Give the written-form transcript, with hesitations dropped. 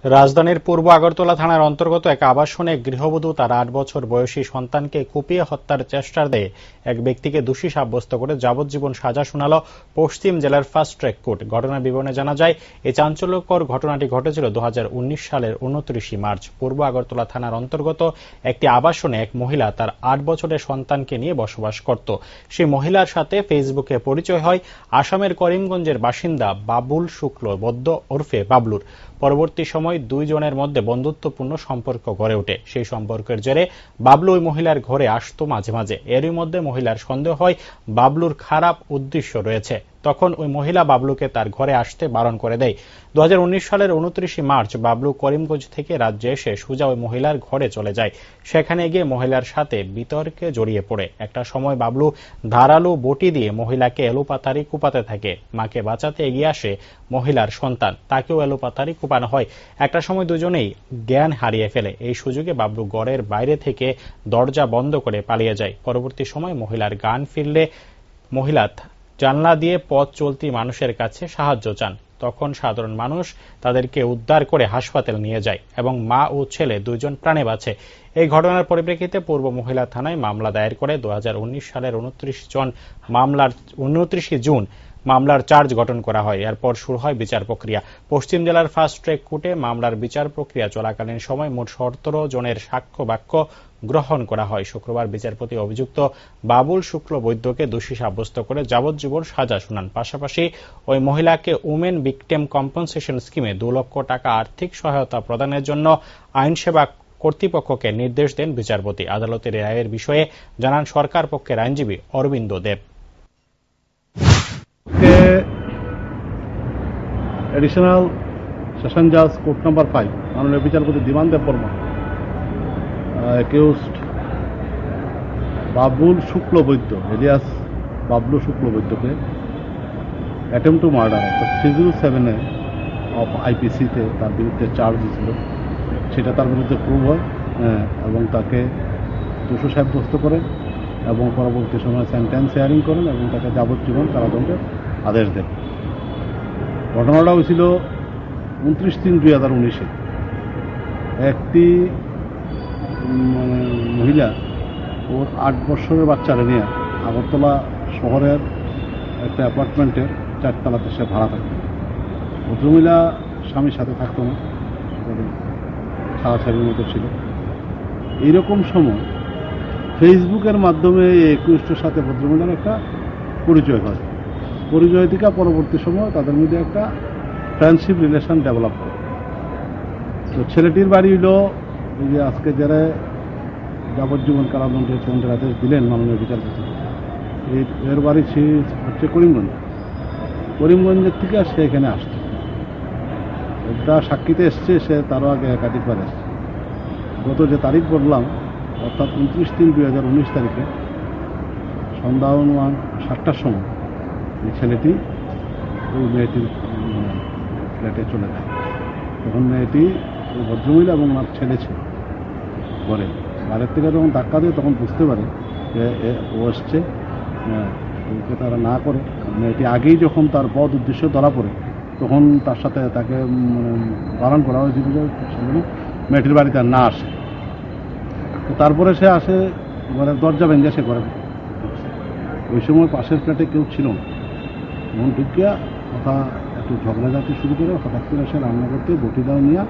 রাজধানীর পূর্ব আগরতলা থানার অন্তর্গত এক আবাসনে গৃহবধূ তার ৮ বছর বয়সী সন্তানকে কুপিয়ে হত্যার চেষ্টার দায়ে এক ব্যক্তিকে দোষী সাব্যস্ত করে যাবজ্জীবন সাজা শোনাল পশ্চিম জেলার ফাস্ট ট্র্যাক কোর্ট। ঘটনার বিবরণে জানা যায়, এই চাঞ্চল্যকর ঘটনাটি ঘটেছিল ২০১৯ সালের ২৯ মার্চ। পূর্ব আগরতলা থানার অন্তর্গত একটি আবাসনে এক মহিলা তার ৮ বছরের সন্তানকে নিয়ে বসবাস করত। সেই মহিলার সাথে ফেসবুকে পরিচয় হয় আসামের করিমগঞ্জের বাসিন্দা বাবুল শুক্ল বদ্য ওরফে বাবলুর। পরবর্তী সময় দুইজনের মধ্যে বন্ধুত্বপূর্ণ সম্পর্ক গড়ে ওঠে। সেই সম্পর্কের জেরে বাবলু ওই মহিলার ঘরে আসতো মাঝে মাঝে। এরই মধ্যে মহিলার সন্দেহ হয় বাবলুর খারাপ উদ্দেশ্য রয়েছে। তখন ওই মহিলা বাবলুকে তার ঘরে আসতে বারণ করে দেয়। ২০১৯ সালের ২৯ মার্চ বাবলু করিমগঞ্জ থেকে রাজ্যে এসে সোজা ওই মহিলার ঘরে চলে যায়। সেখানে গিয়ে মহিলার সাথে বিতর্কে জড়িয়ে পড়ে। একটা সময় বাবলু ধারালো বটি দিয়ে মহিলাকে এলোপাতাড়ি কুপাতে থাকে। মাকে বাঁচাতে এগিয়ে আসে মহিলার সন্তান, তাকেও এলোপাতাড়ি কুপানো হয়। একটা সময় দুজনেই জ্ঞান হারিয়ে ফেলে। এই সুযোগে বাবলু ঘরের বাইরে থেকে দরজা বন্ধ করে পালিয়ে যায়। পরবর্তী সময় মহিলার জ্ঞান ফিরলে মহিলা জানলা দিয়ে পথ চলতি মানুষের কাছে সাহায্য চান। তখন সাধারণ মানুষ তাদেরকে উদ্ধার করে হাসপাতালে নিয়ে যায় এবং মা ও ছেলে দুজন প্রাণে বাঁচে। এই ঘটনার পরিপ্রেক্ষিতে পূর্ব মহিলা থানায় মামলা দায়ের করে ২০১৯ সালের ২৯ জুন মামলার চার্জ গঠন করা হয়। এরপর শুরু হয় বিচার প্রক্রিয়া। পশ্চিম জেলার ফাস্ট ট্র্যাক কোর্টে মামলার বিচার প্রক্রিয়া চলাকালীন সময় মোট ১৭ জনের সাক্ষ্য বাক্য গ্রহণ করা হয়। শুক্রবার বিচারপতি অভিযুক্ত বাবুল শুক্ল বৈদ্যকে দোষী সাব্যস্ত করে যাবজ্জীবন সাজা শুনান। পাশাপাশি ওই মহিলাকে উমেন ভিকটিম কম্পেনসেশন স্কিমে ২ লক্ষ টাকা আর্থিক সহায়তা প্রদানের জন্য আইনসেবা কর্তৃপক্ষকে নির্দেশ দেন বিচারপতি। আদালতের রায়ের বিষয়ে জানান সরকার পক্ষের আইনজীবী অরবিন্দ দেব। এডিশনাল সেশন জাজ কোর্ট নাম্বার 5 মাননীয় বিচারপতি দিমান দেব বর্মা অ্যাকিউজড বাবুল শুক্ল বৈদ্য এলিয়াস বাবলু শুক্ল বৈদ্যকে অ্যাটেম্প টু মার্ডার অর্থাৎ 307A অফ আইপিসিতে তার বিরুদ্ধে চার্জ ছিল। সেটা তার বিরুদ্ধে প্রুভ হয় এবং তাকে দোষী সাব্যস্ত করেন এবং পরবর্তী সময় সেন্টেন্স হিয়ারিং করেন এবং তাকে যাবজ্জীবন কারাদণ্ডের আদেশ দেন। ঘটনাটা হয়েছিল ২৯/৩/২০১৯। একটি মহিলা ওর ৮ বছরের বাচ্চারা নিয়ে আগরতলা শহরের একটা অ্যাপার্টমেন্টের 4 তলাতে সে ভাড়া থাকতো। ভদ্রমহিলা স্বামীর সাথে থাকতো না, ছাড়াছাড়ির মতো ছিল। এইরকম সময় ফেসবুকের মাধ্যমে একুশটার সাথে ভদ্রমহিলার একটা পরিচয় হয়। পরিচয় থেকে পরবর্তী সময় তাদের মধ্যে একটা ফ্রেন্ডশিপ রিলেশন ডেভেলপ করে। তো ছেলেটির বাড়ি হলো এই যে আজকে যারা যাবজ্জীবন কারাদণ্ডের আদেশ দিলেন মাননীয় বিচারপতি, এর বাড়ি হচ্ছে করিমগঞ্জের থেকে সে এখানে আসছে। একটা সাক্ষীতে এসছে, সে তারও আগে একাধিকবার এসছে। গত যে তারিখ বললাম অর্থাৎ ২৯/৩/২০১৯ তারিখে সন্ধ্যা ৭টার সময় এই ছেলেটি ওই মেয়েটির ফ্ল্যাটে চলে যায়। তখন মেয়েটি ওই ভদ্রমহিলা এবং ওনার ছেলে ছিল ঘরে। বাইরের থেকে যখন ধাক্কা দেয় তখন বুঝতে পারে যে ও এসছে, ওকে তারা না করে। মেয়েটি আগেই যখন তার বদ উদ্দেশ্য ধরা পড়ে তখন তার সাথে তাকে বারণ করা হয়েছিল যে মেয়েটির বাড়িতে না আসে। তো তারপরে সে আসে, ঘরের দরজা ভেঙে সে ঘরে। ওই সময় পাশের ফ্ল্যাটে কেউ ছিল না। মন ঢুকিয়া কথা একটু ঝগড়াঝাটি শুরু করে হঠাৎ করে সে রান্না করতে বটি দাও নিয়ে